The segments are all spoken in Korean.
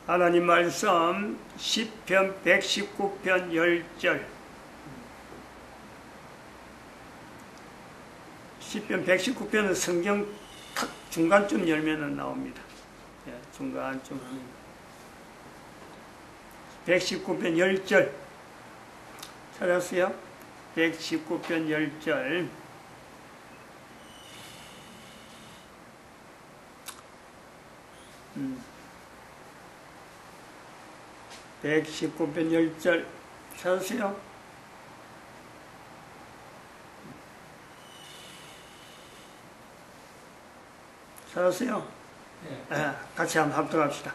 하나님 말씀 시편 119편 10절. 시편 119편은 성경 탁 중간쯤 열면은 나옵니다. 예, 중간쯤 하면 119편 10절 찾았어요? 119편 10절. 119편 10절 찾으세요? 찾으세요? 네, 같이 한번 합독합시다.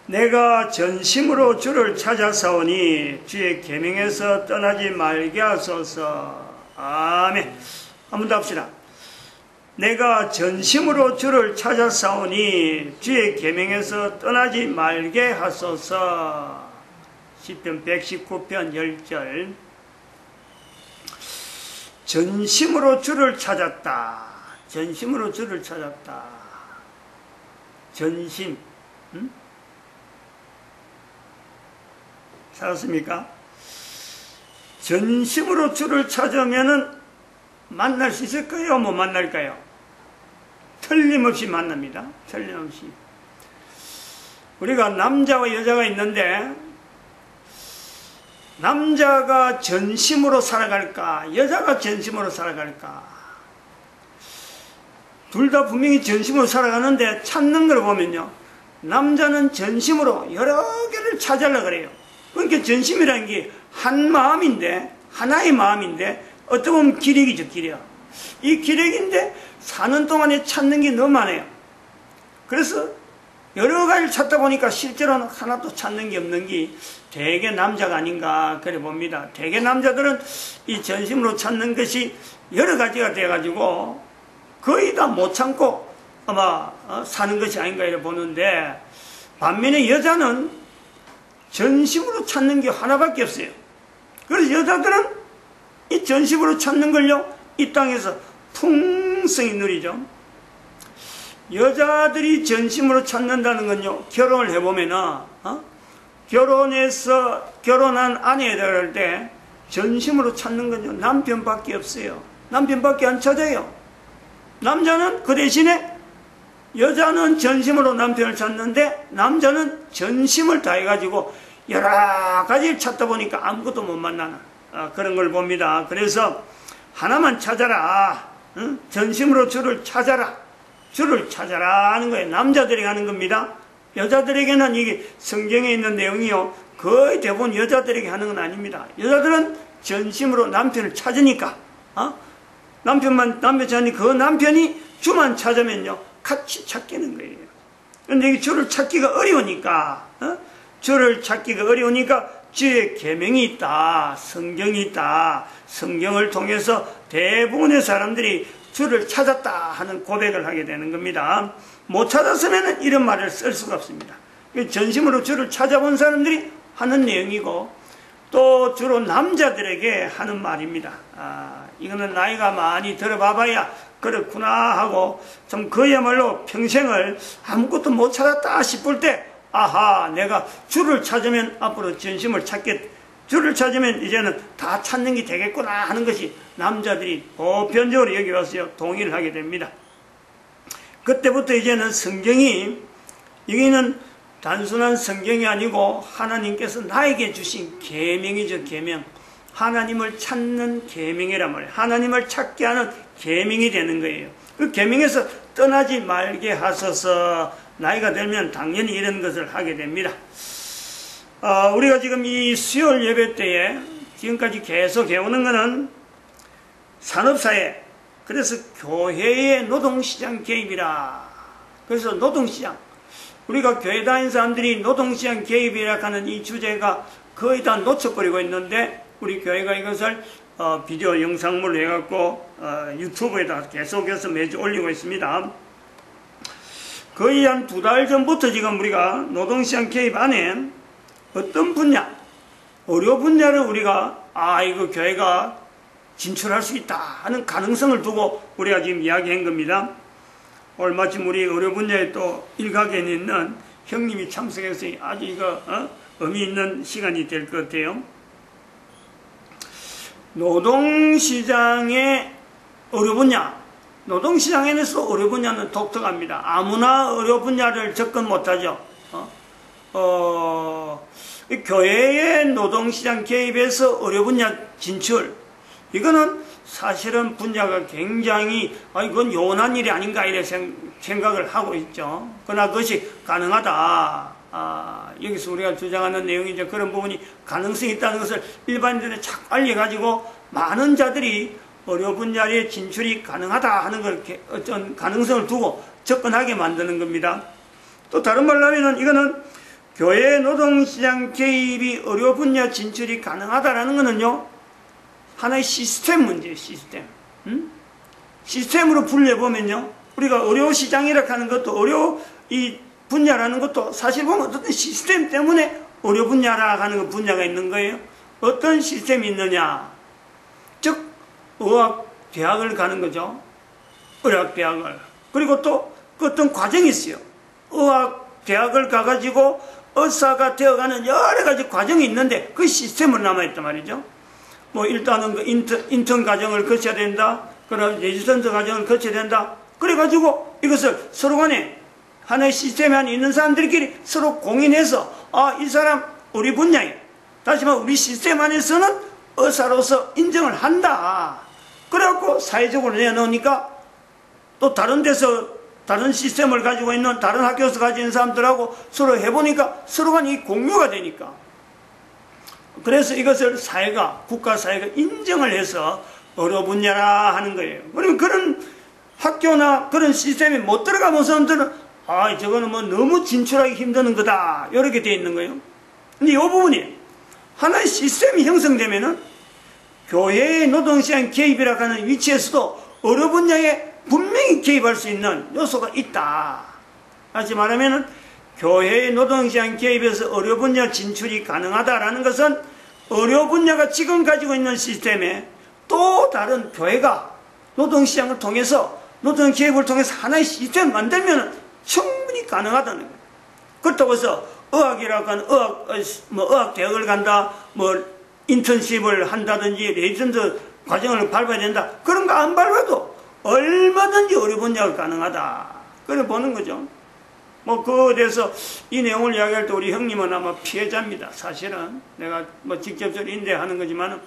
내가 전심으로 주를 찾아사오니 주의 계명에서 떠나지 말게 하소서. 아멘. 한번 더 합시다. 내가 전심으로 주를 찾아사오니 주의 계명에서 떠나지 말게 하소서. 시편 119편 10절. 전심으로 주를 찾았다. 전심으로 주를 찾았다. 전심. 찾았습니까? 전심으로 주를 찾으면은 만날 수 있을까요? 못 만날까요? 틀림없이 만납니다. 틀림없이. 우리가 남자와 여자가 있는데 남자가 전심으로 살아갈까? 여자가 전심으로 살아갈까? 둘 다 분명히 전심으로 살아가는데 찾는 걸 보면요, 남자는 전심으로 여러 개를 찾으려고 그래요. 그러니까 전심이라는 게 한 마음인데, 하나의 마음인데 어떻게 보면 기력이죠, 기력. 이 기력인데 사는 동안에 찾는 게 너무 많아요. 그래서 여러 가지를 찾다 보니까 실제로는 하나도 찾는 게 없는 게 대개 남자가 아닌가 그래 봅니다. 대개 남자들은 이 전심으로 찾는 것이 여러 가지가 돼가지고 거의 다 못 참고 아마 사는 것이 아닌가 이래 보는데, 반면에 여자는 전심으로 찾는 게 하나밖에 없어요. 그래서 여자들은 이 전심으로 찾는 걸요, 이 땅에서 풍성히 누리죠. 여자들이 전심으로 찾는다는 건요, 결혼을 해보면은 결혼한 아내를 할 때 전심으로 찾는 건요, 남편밖에 없어요. 남편밖에 안 찾아요. 남자는 그 대신에, 여자는 전심으로 남편을 찾는데 남자는 전심을 다해가지고 여러 가지를 찾다 보니까 아무것도 못 만나는 그런 걸 봅니다. 그래서 하나만 찾아라. 응? 전심으로 주를 찾아라. 주를 찾아라 하는 거예요. 남자들이 하는 겁니다. 여자들에게는 이게 성경에 있는 내용이요, 거의 대부분 여자들에게 하는 건 아닙니다. 여자들은 전심으로 남편을 찾으니까 남편 찾으니 그 남편이 주만 찾으면요 같이 찾기는 거예요. 그런데 이 주를 찾기가 어려우니까 주를 찾기가 어려우니까 주의 계명이 있다, 성경이 있다. 성경을 통해서 대부분의 사람들이 주를 찾았다 하는 고백을 하게 되는 겁니다. 못 찾았으면 이런 말을 쓸 수가 없습니다. 전심으로 주를 찾아본 사람들이 하는 내용이고, 또 주로 남자들에게 하는 말입니다. 이거는 나이가 많이 들어봐봐야 그렇구나 하고, 좀 그야말로 평생을 아무것도 못 찾았다 싶을 때, 아하, 내가 주를 찾으면 앞으로 전심을 찾겠, 주를 찾으면 이제는 다 찾는 게 되겠구나 하는 것이 남자들이 보편적으로 여기 와서 동의를 하게 됩니다. 그때부터 이제는 성경이, 여기는 단순한 성경이 아니고 하나님께서 나에게 주신 계명이죠, 계명. 하나님을 찾는 계명이란 말이에요. 하나님을 찾게 하는 계명이 되는 거예요. 그 계명에서 떠나지 말게 하소서. 나이가 들면 당연히 이런 것을 하게 됩니다. 우리가 지금 이 수요일 예배 때에 지금까지 계속 해오는 것은 산업사회, 그래서 교회의 노동시장 개입이라. 그래서 노동시장, 우리가 교회 다니는 사람들이 노동시장 개입이라 하는 이 주제가 거의 다 놓쳐버리고 있는데, 우리 교회가 이것을 비디오 영상물로 해갖고 유튜브에다 계속해서 매주 올리고 있습니다. 거의 한 2달 전부터 지금 우리가 노동시장 개입 안에 어떤 분야, 의료 분야를 우리가 이거 교회가 진출할 수 있다 하는 가능성을 두고 우리가 지금 이야기한 겁니다. 얼마쯤 우리 의료 분야에 또 일각에 있는 형님이 참석해서 아주 이거 의미 있는 시간이 될 것 같아요. 노동시장의 의료 분야, 노동시장에서 의료 분야는 독특합니다. 아무나 의료 분야를 접근 못하죠. 교회의 노동시장 개입에서 의료 분야 진출, 이거는 사실은 분야가 굉장히 이건 요원한 일이 아닌가 이렇게 생각을 하고 있죠. 그러나 그것이 가능하다. 여기서 우리가 주장하는 내용이 이제 그런 부분이 가능성이 있다는 것을 일반인들에 자꾸 알려가지고 많은 자들이 의료 분야의 진출이 가능하다 하는 걸 어떤 가능성을 두고 접근하게 만드는 겁니다. 또 다른 말로 하면은 이거는 교회 노동시장 개입이 의료 분야 진출이 가능하다라는 거는요, 하나의 시스템 문제예요, 시스템. 시스템으로 분류해보면요, 우리가 의료시장이라고 하는 것도 의료 이 분야라는 것도 사실 보면 어떤 시스템 때문에 의료 분야라고 하는 분야가 있는 거예요. 어떤 시스템이 있느냐. 즉, 의학대학을 가는 거죠. 의학대학을. 그리고 또 어떤 과정이 있어요. 의학대학을 가가지고 의사가 되어가는 여러 가지 과정이 있는데 그 시스템으로 남아있단 말이죠. 뭐 일단은 그 인턴 과정을 거쳐야 된다. 그럼 레지던트 과정을 거쳐야 된다. 그래가지고 이것을 서로 간에 하나의 시스템 안에 있는 사람들끼리 서로 공인해서 이 사람 우리 분야에, 다시 말해 우리 시스템 안에서는 의사로서 인정을 한다. 그래갖고 사회적으로 내놓으니까 또 다른 데서 다른 시스템을 가지고 있는 다른 학교에서 가지고 있는 사람들하고 서로 해보니까 서로 간에 공유가 되니까, 그래서 이것을 사회가, 국가사회가 인정을 해서 의료 분야라 하는 거예요. 그러면 그런 학교나 그런 시스템에 못 들어가본 사람들은 저거는 뭐 너무 진출하기 힘드는 거다, 이렇게 되어 있는 거예요. 근데 이 부분이 하나의 시스템이 형성되면은 교회의 노동시장 개입이라고 하는 위치에서도 의료 분야에 분명히 개입할 수 있는 요소가 있다. 다시 말하면은 교회의 노동시장 개입에서 의료 분야 진출이 가능하다라는 것은 의료 분야가 지금 가지고 있는 시스템에 또 다른 교회가 노동시장을 통해서, 노동 개입을 통해서 하나의 시스템을 만들면 충분히 가능하다는 거예요. 그렇다고 해서 의학이라고 하는 의학대학을 간다, 인턴십을 한다든지 레지던트 과정을 밟아야 된다, 그런 거 안 밟아도 얼마든지 의료 분야가 가능하다. 그래 보는 거죠. 그에 대해서 이 내용을 이야기할 때 우리 형님은 아마 피해자입니다. 사실은 내가 직접적으로 인대하는 거지만,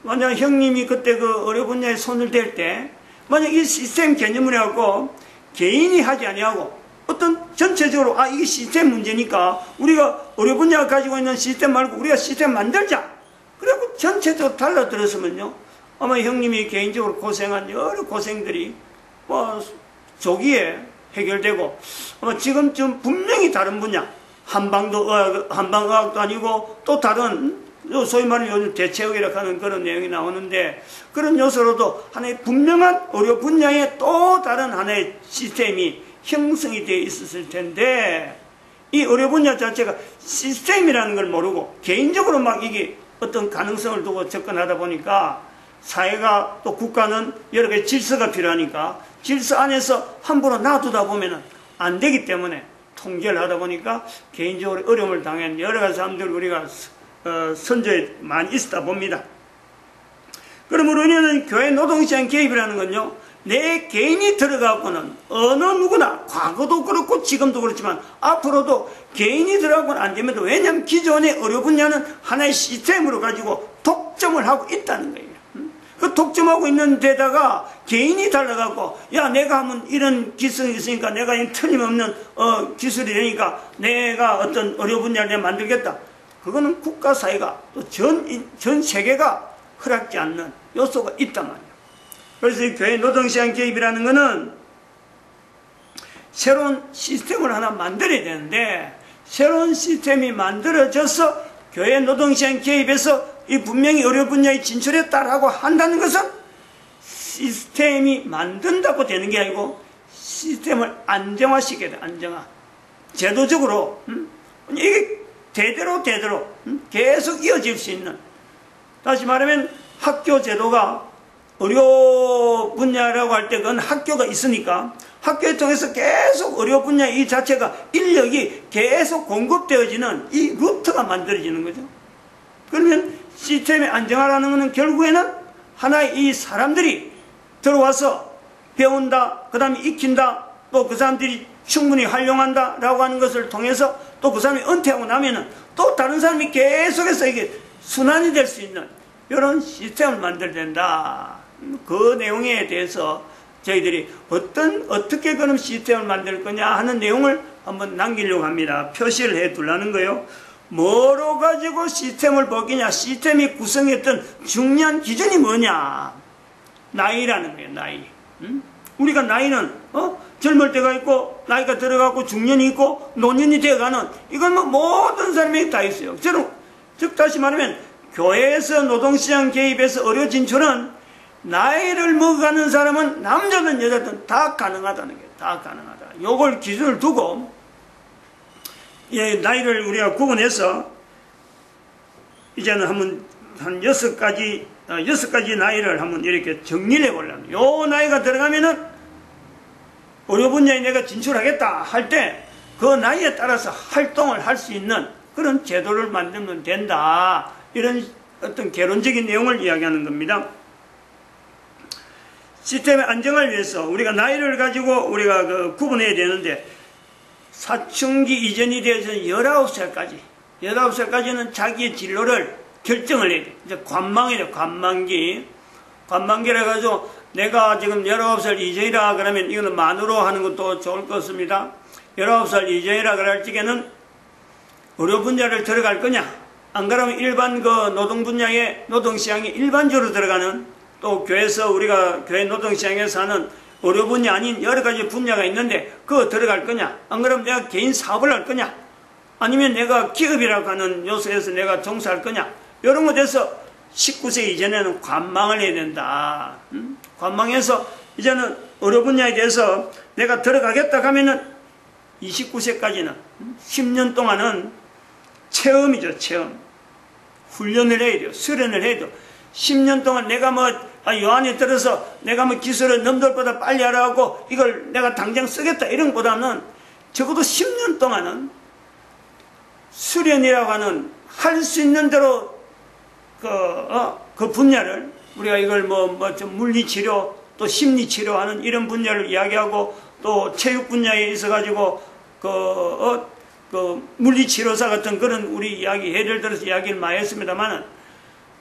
만약 형님이 그때 그 의료 분야에 손을 댈 때 만약 이 시스템 개념을 해갖고 개인이 하지 아니하고 어떤 전체적으로 이게 시스템 문제니까 우리가 의료 분야가 가지고 있는 시스템 말고 우리가 시스템 만들자, 그리고 전체적으로 달라들었으면요, 아마 형님이 개인적으로 고생한 여러 고생들이 조기에 해결되고, 아마 지금쯤 분명히 다른 분야, 한방의학도 아니고 또 다른 소위 말하는 요즘 대체의학이라고 하는 그런 내용이 나오는데, 그런 요소로도 하나의 분명한 의료 분야에 또 다른 하나의 시스템이 형성이 되어 있었을 텐데, 이 의료 분야 자체가 시스템이라는 걸 모르고 개인적으로 이게 어떤 가능성을 두고 접근하다 보니까, 사회가 또 국가는 여러 가지 질서가 필요하니까 질서 안에서 함부로 놔두다 보면 안 되기 때문에 통제를 하다 보니까 개인적으로 어려움을 당한 여러 가지 사람들 우리가 선조에 많이 있었다 봅니다. 그러므로 우리는 교회 노동시장 개입이라는 건요, 내 개인이 들어가고는 어느 누구나, 과거도 그렇고 지금도 그렇지만 앞으로도 개인이 들어가고는 안 됩니다. 왜냐하면 기존의 의료 분야는 하나의 시스템으로 가지고 독점을 하고 있다는 거예요. 그 독점하고 있는 데다가 개인이 달라갖고, 내가 하면 이런 기술이 있으니까 내가 틀림없는 기술이 되니까 내가 어떤 의료 분야를 내가 만들겠다. 그거는 국가사회가 또 전 세계가 허락지 않는 요소가 있단 말이에요. 그래서 이 교회 노동시장 개입이라는 거는 새로운 시스템을 하나 만들어야 되는데, 새로운 시스템이 만들어져서 교회 노동시장 개입에서 이 분명히 의료 분야에 진출했다라고 한다는 것은 시스템이 만든다고 되는 게 아니고 시스템을 안정화시켜야 돼. 안정화. 제도적으로 이게 대대로 계속 이어질 수 있는, 다시 말하면 학교 제도가 의료 분야라고 할 때 그건 학교가 있으니까 학교에 통해서 계속 의료 분야 이 자체가 인력이 계속 공급되어지는 이 루트가 만들어지는 거죠. 그러면 시스템의 안정화라는 것은 결국에는 하나의 이 사람들이 들어와서 배운다, 그 다음에 익힌다, 또 그 사람들이 충분히 활용한다 라고 하는 것을 통해서 또 그 사람이 은퇴하고 나면은 또 다른 사람이 계속해서 이게 순환이 될 수 있는 이런 시스템을 만들어야 된다. 그 내용에 대해서 저희들이 어떻게 그런 시스템을 만들 거냐 하는 내용을 한번 남기려고 합니다. 표시를 해 두려는 거예요. 뭐로 가지고 시스템을 바뀌냐? 시스템이 구성했던 중요한 기준이 뭐냐? 나이라는 거예요, 나이. 우리가 나이는, 젊을 때가 있고, 나이가 들어가고, 중년이 있고, 노년이 되어가는, 이건 뭐 모든 사람이 다 있어요. 즉, 다시 말하면, 교회에서 노동시장 개입해서 의료 진출은 나이를 먹어가는 사람은 남자든 여자든 다 가능하다는 거예요. 다 가능하다. 요걸 기준을 두고, 예, 나이를 우리가 구분해서, 이제는 한번 한 6가지 나이를 한번 이렇게 정리를 해보려면, 요 나이가 들어가면은 의료 분야에 내가 진출하겠다 할 때 그 나이에 따라서 활동을 할 수 있는 그런 제도를 만들면 된다. 이런 어떤 개론적인 내용을 이야기하는 겁니다. 시스템의 안정을 위해서 우리가 나이를 가지고 우리가 구분해야 되는데, 사춘기 이전이 되어서 19살까지는 자기의 진로를 결정을 해야 돼. 이제 관망이래, 관망기. 관망기라 가지고 내가 지금 19살 이전이라 그러면 이거는 만으로 하는 것도 좋을 것 같습니다. 19살 이전이라 그럴 적에는 의료 분야를 들어갈 거냐? 안 그러면 일반 노동 분야에 노동시장에 일반적으로 들어가는, 또 교회에서 우리가 교회 노동시장에서 하는 의료 분야 아닌 여러 가지 분야가 있는데 그거 들어갈 거냐? 안 그러면 내가 개인 사업을 할 거냐? 아니면 내가 기업이라고 하는 요소에서 내가 종사할 거냐? 이런 것에 대해서 19세 이전에는 관망을 해야 된다. 관망해서 이제는 의료 분야에 대해서 내가 들어가겠다 하면은 29세까지는 10년 동안은 체험이죠, 체험. 훈련을 해야 돼요. 수련을 해야 돼요. 10년 동안 내가 요 안에 들어서 내가 기술을 남들보다 빨리 하라고 이걸 내가 당장 쓰겠다 이런 것보다는 적어도 10년 동안은 수련이라고 하는 할 수 있는 대로 그 분야를 우리가 이걸 좀 물리치료 또 심리치료하는 이런 분야를 이야기하고, 또 체육 분야에 있어가지고 물리치료사 같은 그런 우리 이야기, 예를 들어서 이야기를 많이 했습니다만은,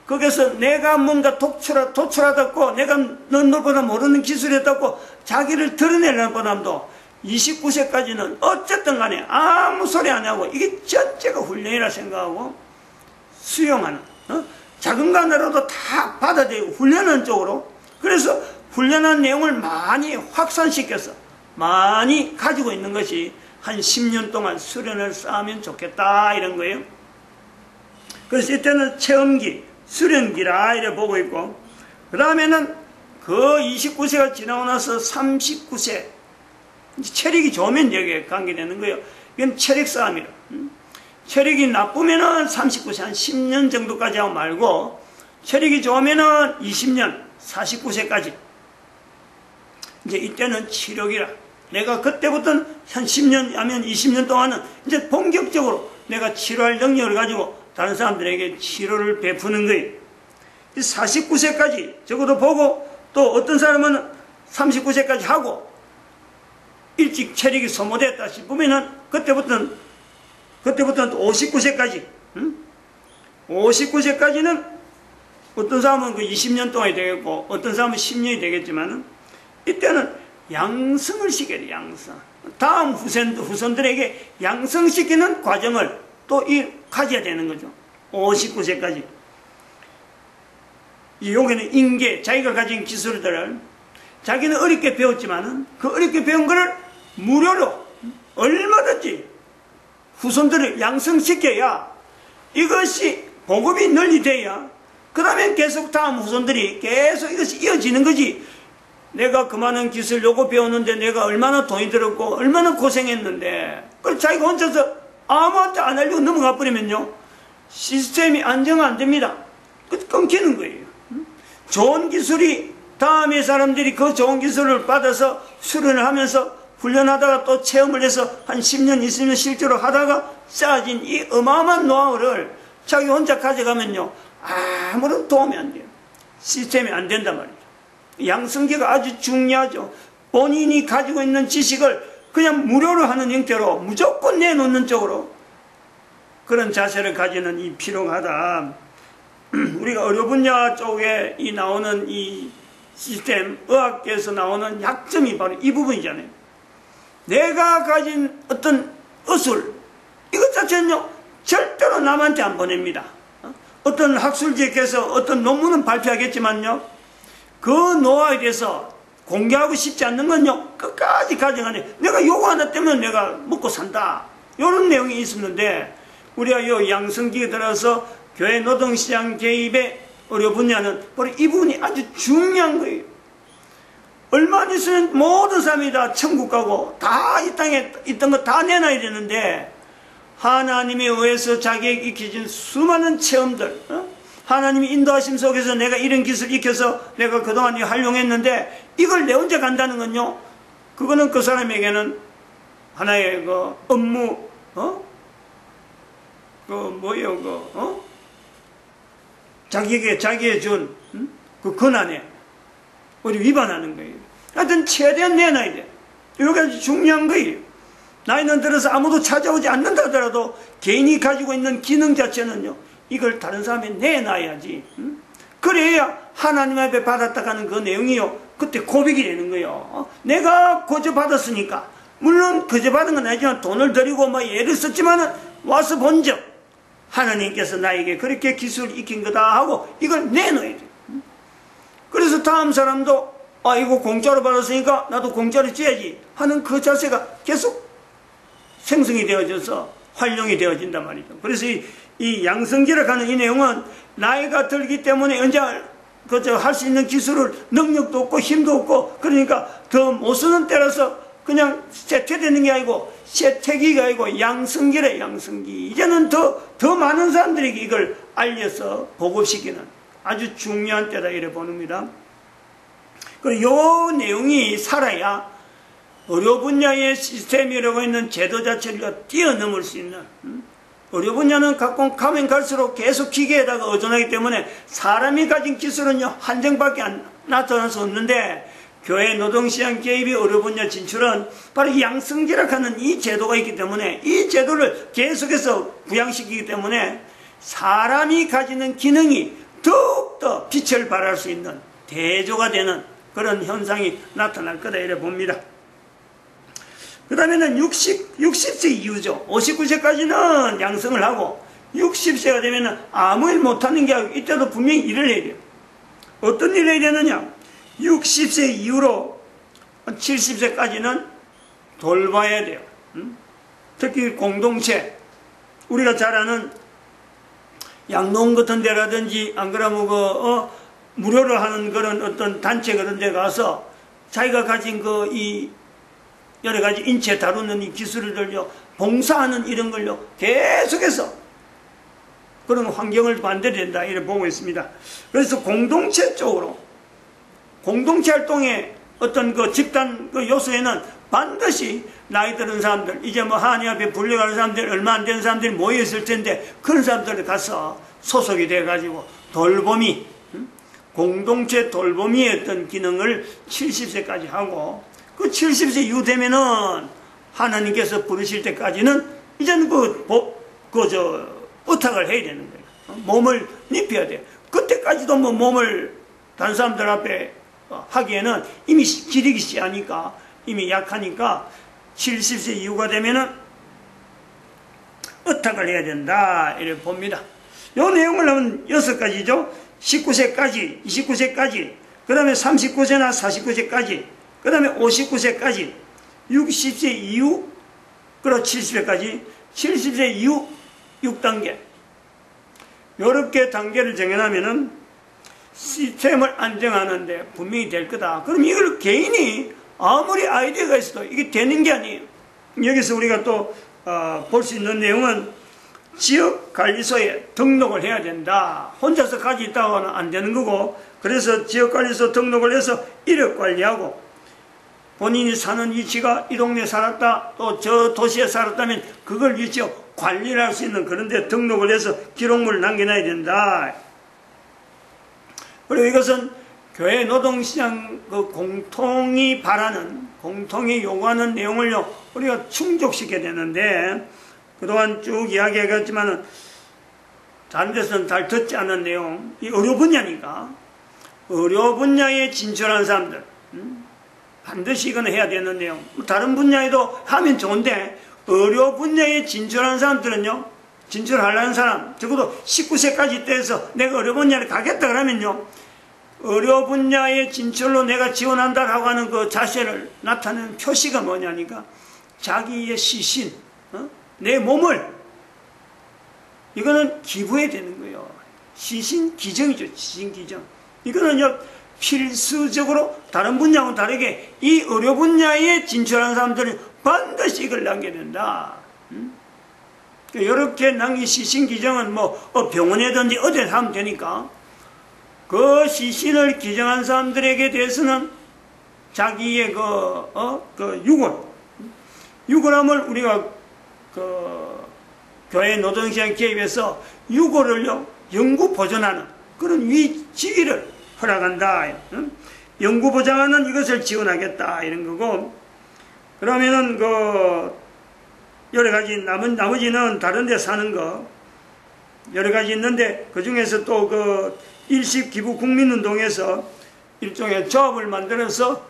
거기서 내가 뭔가 도출하다고 내가 너보다 모르는 기술이었다고 자기를 드러내려는 보담도 29세까지는 어쨌든 간에 아무 소리 안 하고 이게 전체가 훈련이라 생각하고 수용하는, 작은 거 하나로도 다 받아들이고 훈련하는 쪽으로, 그래서 훈련한 내용을 많이 확산시켜서 많이 가지고 있는 것이 한 10년 동안 수련을 쌓으면 좋겠다 이런 거예요. 그래서 이때는 체험기, 수련기라 이래 보고 있고, 그 다음에는 그 29세가 지나고 나서 39세, 체력이 좋으면 여기에 관계되는 거예요. 이건 체력 싸움이라. 체력이 나쁘면은 39세, 한 10년 정도까지 하고 말고, 체력이 좋으면은 20년, 49세까지. 이제 이때는 치료기라. 내가 그때부터는 한 10년, 하면 20년 동안은 이제 본격적으로 내가 치료할 능력을 가지고 다른 사람들에게 치료를 베푸는 거예요. 49세까지 적어도 보고, 또 어떤 사람은 39세까지 하고 일찍 체력이 소모됐다 싶으면은 그때부터는 또 59세까지, 59세까지는 어떤 사람은 20년 동안이 되겠고 어떤 사람은 10년이 되겠지만은, 이때는 양성을 시켜야 돼, 양성. 다음 후손들에게 양성시키는 과정을 또 가져야 되는 거죠. 59세까지. 여기는 인계, 자기가 가진 기술들을 자기는 어렵게 배웠지만은 그 어렵게 배운 거를 무료로 얼마든지 후손들을 양성시켜야, 이것이 보급이 널리 돼야 그 다음에 계속 다음 후손들이 계속 이것이 이어지는 거지. 내가 그 많은 기술 요거 배웠는데 내가 얼마나 돈이 들었고 얼마나 고생했는데 그걸 자기가 혼자서 아무한테 안 알리고 넘어가 버리면요, 시스템이 안정화 안 됩니다. 끊기는 거예요. 좋은 기술이 다음에 사람들이 그 좋은 기술을 받아서 수련을 하면서 훈련하다가 또 체험을 해서 한 10년, 20년 실제로 하다가 쌓아진 이 어마어마한 노하우를 자기 혼자 가져가면요, 아무런 도움이 안 돼요. 시스템이 안 된단 말이죠. 양성기가 아주 중요하죠. 본인이 가지고 있는 지식을 그냥 무료로 하는 형태로 무조건 내놓는 쪽으로 그런 자세를 가지는 이 필요하다. 우리가 의료 분야 쪽에 이 나오는 이 시스템, 의학계에서 나오는 약점이 바로 이 부분이잖아요. 내가 가진 어떤 의술, 이것 자체는요, 절대로 남한테 안 보냅니다. 어떤 학술지에서 어떤 논문은 발표하겠지만요, 그 노하우에 대해서 공개하고 싶지 않는 건요, 끝까지 가져가네. 내가 요거 하나 때문에 내가 먹고 산다. 이런 내용이 있었는데, 우리가 요 양성기에 들어서 교회 노동시장 개입의 의료 분야는 바로 이 부분이 아주 중요한 거예요. 얼마 안 있으면 모든 사람이 다 천국 가고 다 이 땅에 있던 거 다 내놔야 되는데, 하나님에 의해서 자기에게 익혀진 수많은 체험들, 하나님이 인도하심 속에서 내가 이런 기술 익혀서 내가 그동안 이거 활용했는데 이걸 내 혼자 간다는 건요, 그거는 그 사람에게는 하나의 그 업무, 자기에게 준 그 권한에 우리 위반하는 거예요. 하여튼 최대한 내놔야 돼. 이게 아주 중요한 거예요. 나이는 들어서 아무도 찾아오지 않는다 하더라도 개인이 가지고 있는 기능 자체는요, 이걸 다른 사람에 내놔야지. 그래야 하나님 앞에 받았다 가는 그 내용이요, 그때 고백이 되는 거예요. 내가 거저받았으니까, 물론 거저받은 건 아니지만 돈을 들이고 뭐 애를 썼지만은 와서 본 적, 하나님께서 나에게 그렇게 기술을 익힌 거다 하고 이걸 내놔야 돼. 그래서 다음 사람도 이거 공짜로 받았으니까 나도 공짜로 줘야지 하는 그 자세가 계속 생성이 되어져서 활용이 되어진단 말이죠. 그래서 이 양성기라고 하는 이 내용은 나이가 들기 때문에 언제 할 수 있는 기술을, 능력도 없고 힘도 없고, 그러니까 더 못 쓰는 때라서 그냥 쇠퇴되는 게 아니고, 쇠퇴기가 아니고 양성기래, 양성기. 이제는 더 많은 사람들에게 이걸 알려서 보급시키는 아주 중요한 때다, 이래 보는겁니다. 그리고 요 내용이 살아야 의료 분야의 시스템이라고 있는 제도 자체를 뛰어넘을 수 있는, 의료 분야는 가면 갈수록 계속 기계에다가 의존하기 때문에 사람이 가진 기술은요, 한정밖에 나타날 수 없는데, 교회 노동시장 개입이 의료 분야 진출은 바로 이 양성기라고 하는 이 제도가 있기 때문에, 이 제도를 계속해서 부양시키기 때문에 사람이 가지는 기능이 더욱더 빛을 발할 수 있는 대조가 되는 그런 현상이 나타날 거다, 이래 봅니다. 그 다음에는 60세 이후죠. 59세까지는 양성을 하고 60세가 되면은 아무 일 못하는 게 아니고 이때도 분명히 일을 해야 돼요. 어떤 일을 해야 되느냐? 60세 이후로 70세까지는 돌봐야 돼요. 특히 공동체, 우리가 잘 아는 양농 같은 데라든지, 안 그러면 무료로 하는 그런 어떤 단체 그런 데 가서 자기가 가진 여러 가지 인체 다루는 이 기술들요, 봉사하는 이런 걸요, 계속해서 그런 환경을 만들어야 된다, 이렇게 보고 있습니다. 그래서 공동체 쪽으로, 공동체 활동의 어떤 그 집단 그 요소에는 반드시 나이 들은 사람들, 이제 뭐 하나님 앞에 불려가는 사람들, 얼마 안 되는 사람들이 모여있을 텐데, 그런 사람들 가서 소속이 돼가지고 돌봄이, 공동체 돌봄이 어떤 기능을 70세까지 하고, 그 70세 이후 되면은 하나님께서 부르실 때까지는 이제는 의탁을 해야 되는 거예요. 몸을 입혀야 돼요. 그때까지도 뭐 몸을 다른 사람들 앞에 하기에는 이미 기력이 씨하니까, 이미 약하니까 70세 이후가 되면은 의탁을 해야 된다, 이렇게 봅니다. 이 내용을 하면 6가지죠. 19세까지, 29세까지, 그 다음에 39세나 49세까지, 그 다음에 59세까지, 60세 이후, 그리고 70세까지, 70세 이후 6단계. 이렇게 단계를 정해놓으면은 시스템을 안정하는데 분명히 될 거다. 그럼 이걸 개인이 아무리 아이디어가 있어도 이게 되는 게 아니에요. 여기서 우리가 또 볼 수 있는 내용은 지역관리소에 등록을 해야 된다. 혼자서 가지고 있다가는 안 되는 거고, 그래서 지역관리소 등록을 해서 이력 관리하고, 본인이 사는 위치가 이 동네에 살았다, 또 저 도시에 살았다면 그걸 위치 관리를 할 수 있는 그런 데 등록을 해서 기록물을 남겨놔야 된다. 그리고 이것은 교회 노동시장 공통이 바라는, 공통이 요구하는 내용을요, 우리가 충족시켜야 되는데, 그동안 쭉 이야기해갔지만은, 다른 데서는 잘 듣지 않은 내용, 이 의료 분야니까, 의료 분야에 진출한 사람들, 반드시 이건 해야 되는 내용. 다른 분야에도 하면 좋은데, 의료 분야에 진출한 사람들은요, 진출하려는 사람, 적어도 19세까지 돼서 내가 의료 분야를 가겠다 그러면요, 의료 분야의 진출로 내가 지원한다라고 하는 그 자세를 나타내는 표시가 뭐냐니까, 자기의 시신, 내 몸을, 이거는 기부해야 되는 거예요. 시신 기정이죠, 시신 기정. 이거는요, 필수적으로 다른 분야하고는 다르게 이 의료 분야에 진출한 사람들은 반드시 이걸 남겨야 된다. 이렇게 남긴 시신 기정은 뭐 병원에든지 어디에 하면 되니까, 그 시신을 기증한 사람들에게 대해서는 자기의 유골함을 우리가 교회 노동시장 개입해서 유골을요, 영구 보존하는 그런 지위를 허락한다. 영구 보장하는 이것을 지원하겠다. 이런 거고, 그러면은 여러 가지 나머지는 다른 데 사는 거 여러 가지 있는데, 그 중에서 또 일시기부 국민운동에서 일종의 조합을 만들어서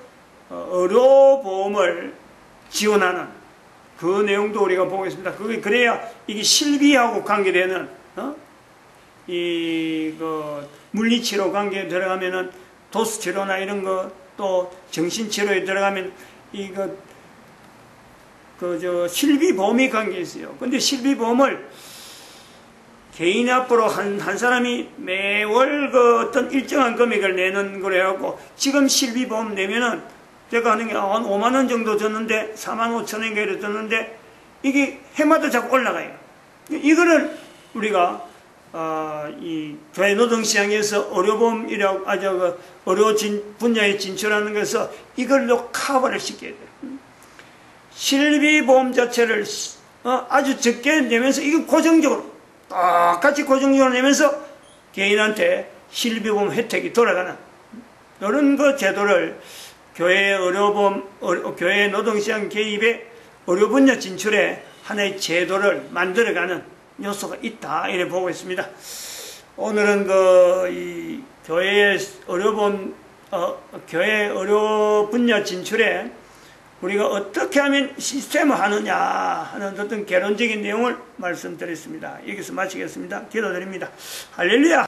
의료보험을 지원하는 그 내용도 우리가 보고 있습니다. 그래야 이게 실비하고 관계되는, 물리치료 관계에 들어가면은 도수치료나 이런 거, 또 정신치료에 들어가면 실비보험이 관계 있어요. 근데 실비보험을 개인 앞으로 한 사람이 매월 어떤 일정한 금액을 내는 걸 해갖고, 지금 실비보험 내면은 제가 하는 게 한 5만원 정도 줬는데 4만 5천원인가 이렇게 줬는데, 이게 해마다 자꾸 올라가요. 이거를 우리가 이 교회 노동시장에서 의료보험이라고 의료 분야에 진출하는 것에서 이걸로 커버를 시켜야 돼요. 실비보험 자체를 아주 적게 내면서 이거 고정적으로 똑같이 고정적으로 내면서 개인한테 실비보험 혜택이 돌아가는 이런 제도를 교회 교회 노동시장 개입에 의료 분야 진출에 하나의 제도를 만들어가는 요소가 있다, 이래 보고 있습니다. 오늘은 이 교회 의료 분야 진출에 우리가 어떻게 하면 시스템을 하느냐 하는 어떤 개론적인 내용을 말씀드렸습니다. 여기서 마치겠습니다. 기도드립니다. 할렐루야!